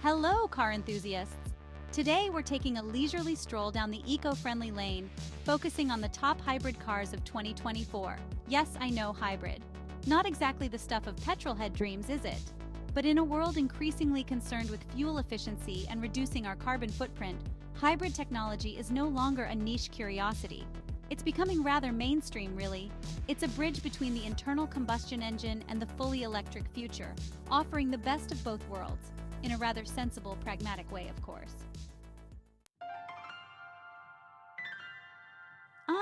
Hello, car enthusiasts! Today we're taking a leisurely stroll down the eco-friendly lane, focusing on the top hybrid cars of 2024. Yes, I know, hybrid. Not exactly the stuff of petrolhead dreams, is it? But in a world increasingly concerned with fuel efficiency and reducing our carbon footprint, hybrid technology is no longer a niche curiosity. It's becoming rather mainstream, really. It's a bridge between the internal combustion engine and the fully electric future, offering the best of both worlds. In a rather sensible, pragmatic way, of course.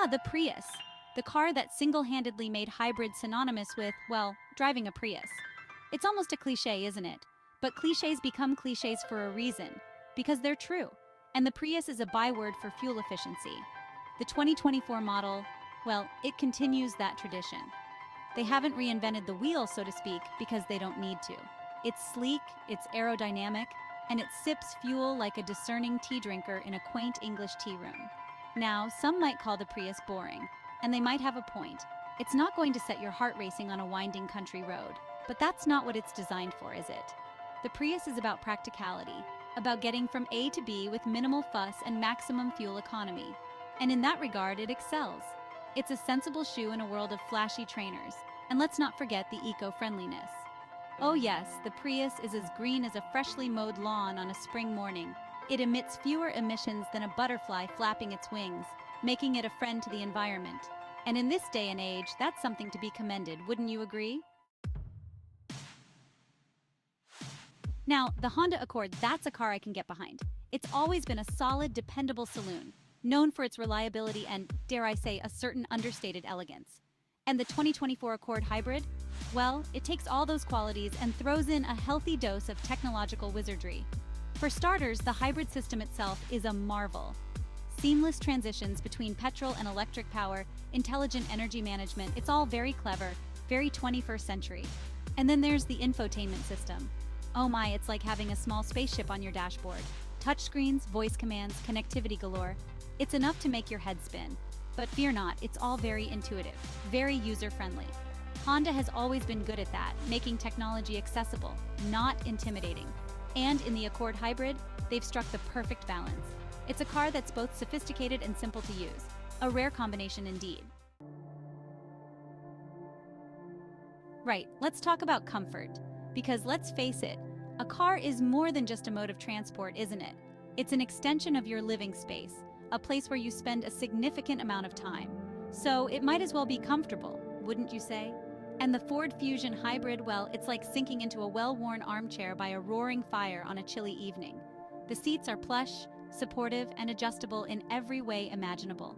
The Prius. The car that single-handedly made hybrid synonymous with, well, driving a Prius. It's almost a cliché, isn't it? But clichés become clichés for a reason, because they're true. And the Prius is a byword for fuel efficiency. The 2024 model, well, it continues that tradition. They haven't reinvented the wheel, so to speak, because they don't need to. It's sleek, it's aerodynamic, and it sips fuel like a discerning tea drinker in a quaint English tea room. Now, some might call the Prius boring, and they might have a point. It's not going to set your heart racing on a winding country road, but that's not what it's designed for, is it? The Prius is about practicality, about getting from A to B with minimal fuss and maximum fuel economy. And in that regard, it excels. It's a sensible shoe in a world of flashy trainers, and let's not forget the eco-friendliness. Oh yes, the Prius is as green as a freshly mowed lawn on a spring morning. It emits fewer emissions than a butterfly flapping its wings, making it a friend to the environment. And in this day and age, that's something to be commended, wouldn't you agree? Now, the Honda Accord, that's a car I can get behind. It's always been a solid, dependable saloon, known for its reliability and, dare I say, a certain understated elegance. And the 2024 Accord Hybrid? Well, it takes all those qualities and throws in a healthy dose of technological wizardry. For starters, the hybrid system itself is a marvel. Seamless transitions between petrol and electric power, intelligent energy management, it's all very clever, very 21st century. And then there's the infotainment system. Oh my, it's like having a small spaceship on your dashboard. Touchscreens, voice commands, connectivity galore. It's enough to make your head spin. But fear not, it's all very intuitive, very user-friendly. Honda has always been good at that, making technology accessible, not intimidating. And in the Accord Hybrid, they've struck the perfect balance. It's a car that's both sophisticated and simple to use. A rare combination indeed. Right, let's talk about comfort. Because let's face it, a car is more than just a mode of transport, isn't it? It's an extension of your living space, a place where you spend a significant amount of time. So it might as well be comfortable, wouldn't you say? And the Ford Fusion Hybrid, well, it's like sinking into a well-worn armchair by a roaring fire on a chilly evening. The seats are plush, supportive, and adjustable in every way imaginable.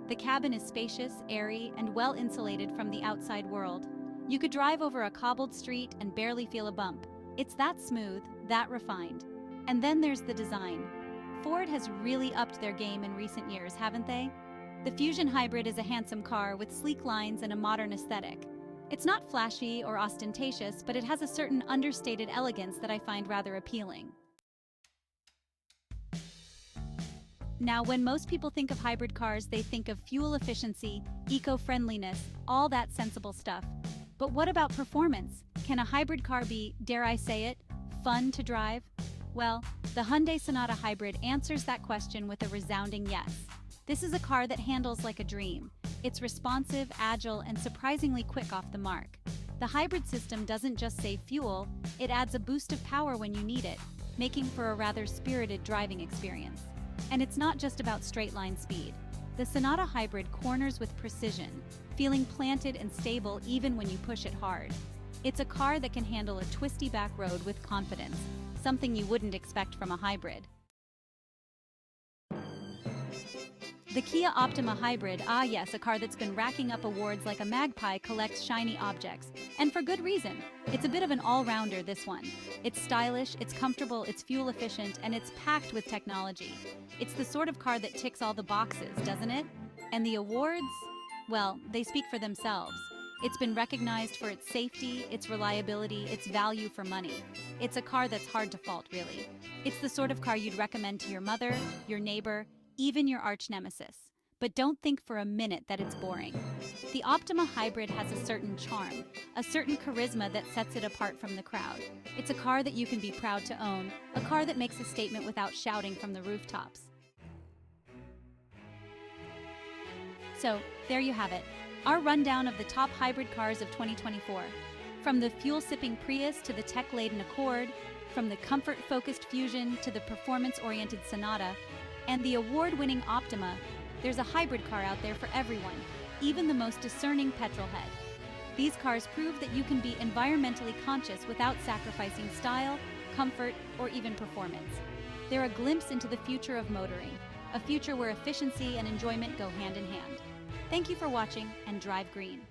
The cabin is spacious, airy, and well-insulated from the outside world. You could drive over a cobbled street and barely feel a bump. It's that smooth, that refined. And then there's the design. Ford has really upped their game in recent years, haven't they? The Fusion Hybrid is a handsome car with sleek lines and a modern aesthetic. It's not flashy or ostentatious, but it has a certain understated elegance that I find rather appealing. Now, when most people think of hybrid cars, they think of fuel efficiency, eco-friendliness, all that sensible stuff. But what about performance? Can a hybrid car be, dare I say it, fun to drive? Well, the Hyundai Sonata Hybrid answers that question with a resounding yes. This is a car that handles like a dream. It's responsive, agile, and surprisingly quick off the mark. The hybrid system doesn't just save fuel, it adds a boost of power when you need it, making for a rather spirited driving experience. And it's not just about straight-line speed. The Sonata Hybrid corners with precision, feeling planted and stable even when you push it hard. It's a car that can handle a twisty back road with confidence, something you wouldn't expect from a hybrid. The Kia Optima Hybrid, yes, a car that's been racking up awards like a magpie collects shiny objects. And for good reason. It's a bit of an all-rounder, this one. It's stylish, it's comfortable, it's fuel efficient, and it's packed with technology. It's the sort of car that ticks all the boxes, doesn't it? And the awards? Well, they speak for themselves. It's been recognized for its safety, its reliability, its value for money. It's a car that's hard to fault, really. It's the sort of car you'd recommend to your mother, your neighbor, even your arch nemesis. but don't think for a minute that it's boring. The Optima Hybrid has a certain charm, a certain charisma that sets it apart from the crowd. It's a car that you can be proud to own, a car that makes a statement without shouting from the rooftops. So, there you have it, our rundown of the top hybrid cars of 2024. From the fuel-sipping Prius to the tech-laden Accord, from the comfort-focused Fusion to the performance-oriented Sonata, and the award-winning Optima, there's a hybrid car out there for everyone, even the most discerning petrolhead. These cars prove that you can be environmentally conscious without sacrificing style, comfort, or even performance. They're a glimpse into the future of motoring, a future where efficiency and enjoyment go hand in hand. Thank you for watching, and drive green.